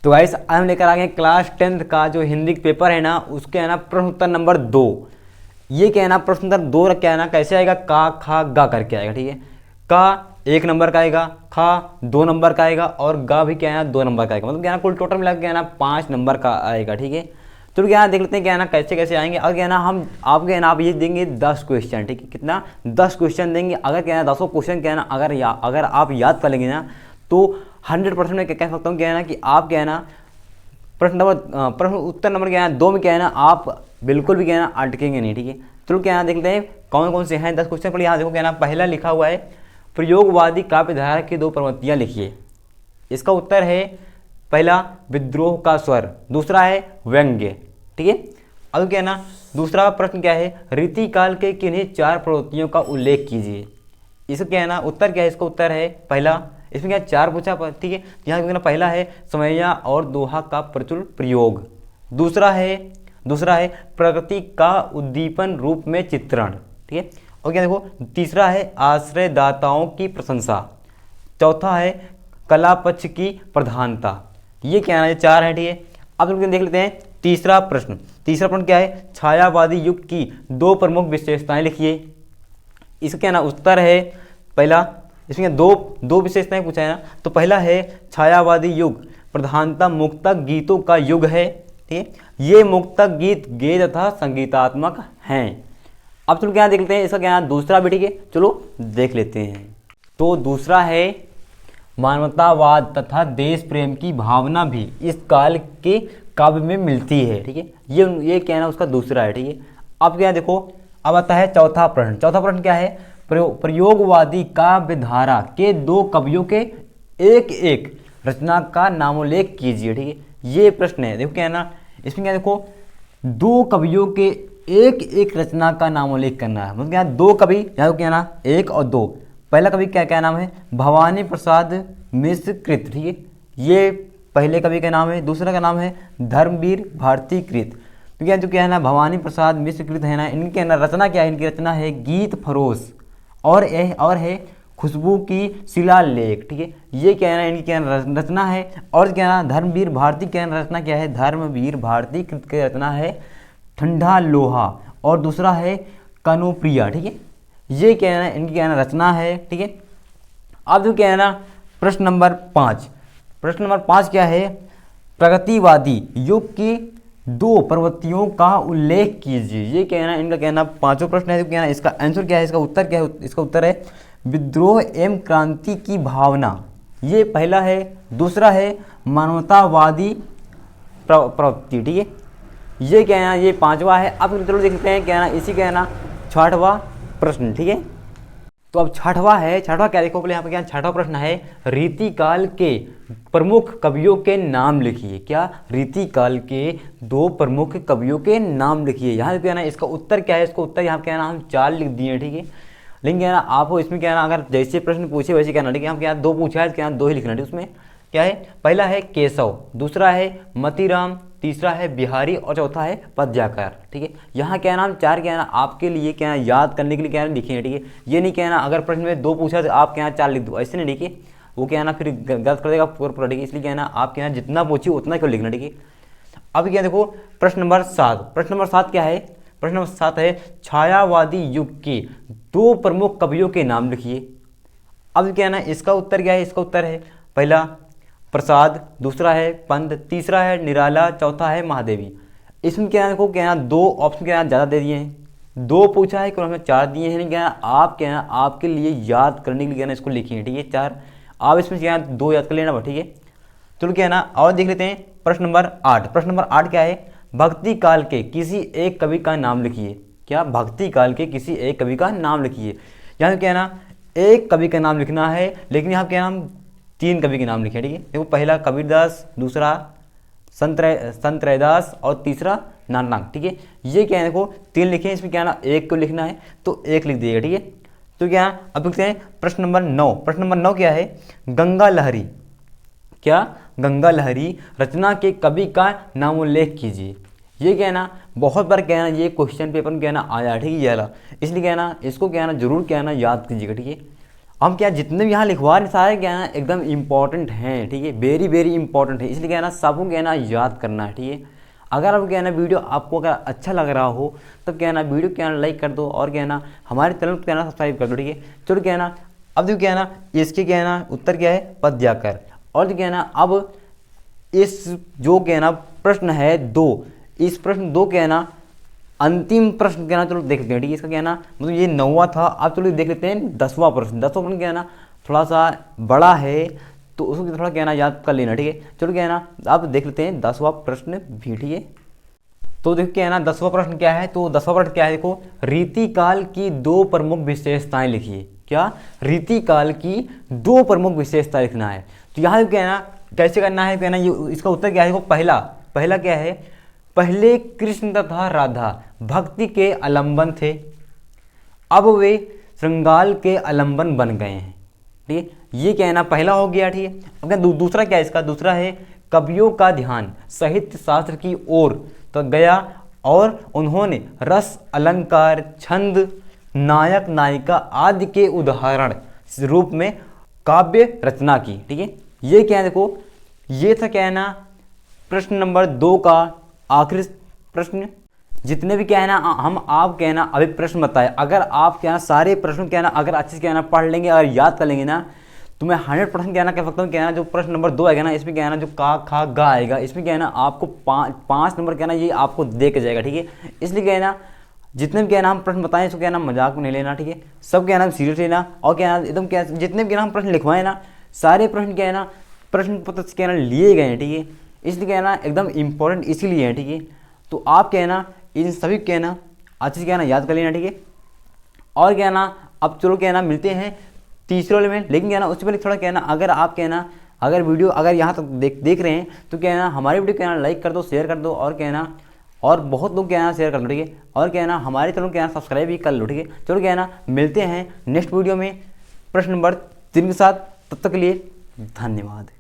तो गाइस आज हम लेकर आ गए क्लास 10th का जो हिंदी पेपर है ना, उसके है ना प्रश्न उत्तर नंबर 2। ये क्या है ना, प्रश्न उत्तर 2 क्या है ना, कैसे आएगा, का खा गा करके आएगा। ठीक है, का 1 नंबर का आएगा, खा 2 नंबर का आएगा और गा भी क्या है ना 2 नंबर का आएगा। मतलब क्या है ना, कुल टोटल मिला के क्या है ना 5 नंबर का आएगा। ठीक है, तो क्या है ना देख लेते हैं क्या है ना कैसे कैसे आएंगे। अगर क्या है ना हम आपके है ना आप ये देंगे 10 क्वेश्चन। ठीक है, कितना 10 क्वेश्चन देंगे। अगर क्या है ना 10 क्वेश्चन क्या है ना अगर आप याद कर लेंगे ना तो 100% मैं क्या कह सकता हूँ क्या है ना कि आप क्या है ना प्रश्न उत्तर नंबर क्या है 2 में क्या है ना आप बिल्कुल भी क्या है ना अटकेंगे नहीं। ठीक है, चलो क्या है ना देखते हैं कौन कौन से हैं 10 क्वेश्चन। पर यहाँ देखो क्या है ना, पहला लिखा हुआ है प्रयोगवादी काव्य धारा की 2 प्रवृत्तियाँ लिखिए। इसका उत्तर है पहला विद्रोह का स्वर, दूसरा है व्यंग्य। ठीक है, अब क्या है ना दूसरा प्रश्न क्या है, रीतिकाल के किन्हीं 4 प्रवृत्तियों का उल्लेख कीजिए। इसका क्या है ना उत्तर क्या है, इसका उत्तर है पहला, इसमें क्या 4 पूछा। ठीक है, यहाँ पहला है समैया और दोहा का प्रचुर प्रयोग, दूसरा है प्रकृति का उद्दीपन रूप में चित्रण। ठीक है, और क्या देखो तीसरा है आश्रयदाताओं की प्रशंसा, चौथा है कला पक्ष की प्रधानता। ये क्या है ना, ये 4 है। ठीक है, अब लोग देख लेते हैं तीसरा प्रश्न क्या है, छायावादी युग की 2 प्रमुख विशेषताएं लिखिए। इसका क्या ना उत्तर है पहला, इसमें दो विशेषताएं पूछा है ना, तो पहला है छायावादी युग प्रधानता मुक्तक गीतों का युग है। ठीक है, ये मुक्तक गीत गेय तथा संगीतात्मक हैं। अब चलो क्या देख लेते हैं इसका क्या दूसरा भी। ठीक है, चलो देख लेते हैं। तो दूसरा है मानवतावाद तथा देश प्रेम की भावना भी इस काल के काव्य में मिलती है। ठीक है, ये क्या है ना उसका दूसरा है। ठीक है, अब क्या देखो, अब आता है चौथा प्रश्न क्या है, प्रयोगवादी काव्य धारा के 2 कवियों के एक एक रचना का नामोल्लेख कीजिए। ठीक है, ये प्रश्न है। देखो क्या है ना, इसमें क्या देखो 2 कवियों के एक एक रचना का नामोल्लेख करना है। मतलब क्या 2 कवि, यहाँ क्या है ना 1 और 2। पहला कवि क्या क्या नाम है, भवानी प्रसाद मिश्र कृत। ठीक है, ये पहले कवि का नाम है। दूसरा का नाम है धर्मवीर भारती कृत। तो क्या जो क्या है ना भवानी प्रसाद मिश्र कृत है ना, इनके ना रचना क्या है, इनकी रचना है गीत फरोश और है खुशबू की शिलालेख। ठीक है, ये क्या है ना इनकी क्या रचना है। और क्या है ना धर्मवीर भारती क्या रचना क्या है, धर्मवीर भारती कृत की रचना है ठंडा लोहा और दूसरा है कनोप्रिया। ठीक है, ये क्या है ना इनकी क्या है ना रचना है। ठीक है, अब जो क्या है ना प्रश्न नंबर 5 क्या है, प्रगतिवादी युग की 2 प्रवृत्तियों का उल्लेख कीजिए। ये क्या है ना इनका क्या है ना 5वां प्रश्न है। क्या है ना इसका आंसर क्या है, इसका उत्तर क्या है, इसका उत्तर है विद्रोह एवं क्रांति की भावना। ये पहला है। दूसरा है मानवतावादी प्रवृत्ति। ठीक है, ये क्या है ना ये 5वां है। अब चलो देखते हैं क्या है ना इसी क्या है ना 6वां प्रश्न। ठीक है, तो अब 6वां क्या देखो पहले यहाँ पे क्या 6वां प्रश्न है, रीतिकाल के प्रमुख कवियों के नाम लिखिए। क्या, रीतिकाल के 2 प्रमुख कवियों के नाम लिखिए। यहाँ पे क्या है ना इसका उत्तर क्या है, इसका उत्तर यहाँ क्या है ना हम 4 लिख दिए। ठीक है, लेकिन क्या है ना आपको इसमें क्या है ना अगर जैसे प्रश्न पूछे वैसे क्या ना, ठीक है हम क्या 2 पूछा है, क्या 2 ही लिखना है। उसमें क्या है, पहला है केशव, दूसरा है मतीराम, तीसरा है बिहारी और चौथा है पद्याकर। ठीक है, यहाँ क्या है ना हम 4 क्या है ना आपके लिए क्या है याद करने के लिए क्या है लिखे हैं। ठीक है, ये नहीं क्या है ना अगर प्रश्न में 2 पूछा तो आप क्या है 4 लिख दो, ऐसे नहीं लिखिए, वो क्या है ना फिर गलत कर देगा पूरा। ठीक है, इसलिए क्या है ना आप क्या है जितना पूछिए उतना क्यों लिखना। ठीक है, अब क्या देखो प्रश्न नंबर 7 क्या है, प्रश्न नंबर 7 है छायावादी युग के 2 प्रमुख कवियों के नाम लिखिए। अब क्या है ना इसका उत्तर क्या है, इसका उत्तर है पहला प्रसाद, दूसरा है पंत, तीसरा है निराला, चौथा है महादेवी। इसमें क्या है देखो क्या है 2 ऑप्शन क्या है ज़्यादा दे दिए हैं, 2 पूछा है, हमें 4 दिए हैं। क्या है आप क्या है आपके लिए याद करने के लिए ना इसको लिखिए। ठीक है, 4 आप इसमें क्या है 2 याद कर लेना। ठीक है, चलो क्या है ना और देख लेते हैं प्रश्न नंबर 8 क्या है, भक्ति काल के किसी एक कवि का नाम लिखिए। क्या, भक्ति काल के किसी एक कवि का नाम लिखिए। यहाँ क्या है ना एक कवि का नाम लिखना है, लेकिन यहाँ क्या नाम 3 कवि के नाम लिखे। ठीक है, देखो पहला कबीरदास, दूसरा संत रैदास और तीसरा नानक। ठीक है, ये क्या है देखो 3 लिखे हैं, इसमें क्या है ना 1 को लिखना है तो 1 लिख दिएगा। ठीक है, तो क्या अब लिखते हैं प्रश्न नंबर 9 क्या है, गंगा लहरी। क्या, गंगा लहरी रचना के कवि का नामोल्लेख कीजिए। ये क्या है ना बहुत बार क्या है ना ये क्वेश्चन पेपर में क्या है ना आया। ठीक है, ये वाला, इसलिए क्या है ना इसको क्या है ना जरूर क्या है ना याद कीजिएगा। ठीक है, हम क्या जितने भी यहाँ लिखवा रहे सारे क्या है ना एकदम इंपॉर्टेंट हैं, ठीक है, वेरी वेरी इंपॉर्टेंट है, इसलिए क्या है ना सबको क्या है ना याद करना है, ठीक है। अगर अब क्या है ना वीडियो आपको अगर अच्छा लग रहा हो तब क्या है ना वीडियो क्या है ना लाइक कर दो और क्या है ना हमारे चैनल को क्या है ना सब्सक्राइब कर दो, ठीक है। चलो क्या है ना अब देखो क्या है ना इसके क्या है ना उत्तर क्या है पदयाकर। और जो क्या है ना अब इस जो क्या है ना प्रश्न है 2, इस प्रश्न 2 क्या है ना अंतिम प्रश्न क्या है ना चलो देख लेते हैं, ठीक है। इसका क्या है ना मतलब ये 9वां था, अब चलो देख लेते हैं 10वां प्रश्न। 10वां प्रश्न क्या है ना थोड़ा सा बड़ा है तो उसको थोड़ा क्या है ना याद कर लेना, ठीक है। चलो क्या है ना अब देख लेते हैं 10वां प्रश्न भी, ठीक है। तो देखो क्या है ना 10वां प्रश्न क्या है, तो 10वां प्रश्न क्या है देखो, रीतिकाल की 2 प्रमुख विशेषताएं लिखिए। क्या, रीतिकाल की 2 प्रमुख विशेषताएं लिखना है। तो यहाँ क्या है ना कैसे करना है, क्या है ना ये इसका उत्तर क्या है देखो, पहला क्या है, पहले कृष्ण तथा राधा भक्ति के आलंबन थे, अब वे श्रृंगार के आलंबन बन गए हैं, ठीक है। ये क्या है ना पहला हो गया, ठीक है। अब क्या दूसरा क्या है इसका, दूसरा है कवियों का ध्यान साहित्य शास्त्र की ओर तो गया और उन्होंने रस अलंकार छंद नायक नायिका आदि के उदाहरण रूप में काव्य रचना की, ठीक है। ये क्या है देखो, ये था क्या है ना प्रश्न नंबर 2 का आखिरी प्रश्न। जितने भी क्या है ना हम आप क्या है ना अभी प्रश्न बताए, अगर आप क्या है ना सारे प्रश्न क्या है ना अगर अच्छे से क्या है ना पढ़ लेंगे और याद कर लेंगे ना तो मैं 100% क्या है ना कह सकता हूँ क्या है ना जो प्रश्न नंबर 2 आएगा ना इसमें क्या है ना जो का खा गा आएगा इसमें क्या है ना आपको 5 नंबर क्या है ना ये आपको दे के जाएगा, ठीक है। इसलिए क्या है ना जितने भी क्या है ना हम प्रश्न बताएं इसको क्या है ना मजाक में नहीं लेना, ठीक है। सब क्या है ना सीरियस लेना और क्या है ना एकदम क्या जितने भी क्या है ना हम प्रश्न लिखवाएं ना सारे प्रश्न क्या है ना प्रश्न पत्र से क्या है ना लिए गए हैं, ठीक है। इसलिए क्या है ना एकदम इंपॉर्टेंट इसीलिए है, ठीक है। तो आप क्या है ना इन सभी क्या है ना अच्छे से क्या है ना याद कर लेना, ठीक है। और क्या है ना अब चलो क्या है ना मिलते हैं तीसरे वाले में, लेकिन क्या है ना उससे पहले थोड़ा क्या है ना अगर आप क्या है ना अगर वीडियो अगर यहाँ तक देख रहे हैं तो क्या है ना हमारी वीडियो क्या है ना लाइक कर दो शेयर कर दो और क्या है ना और बहुत लोग क्या है ना शेयर कर लो, ठीक है। और क्या है ना हमारे चैनल क्या है ना सब्सक्राइब भी कर लो, ठीक है। चलो क्या है ना मिलते हैं नेक्स्ट वीडियो में प्रश्न नंबर 3 के साथ, तब तक के लिए धन्यवाद।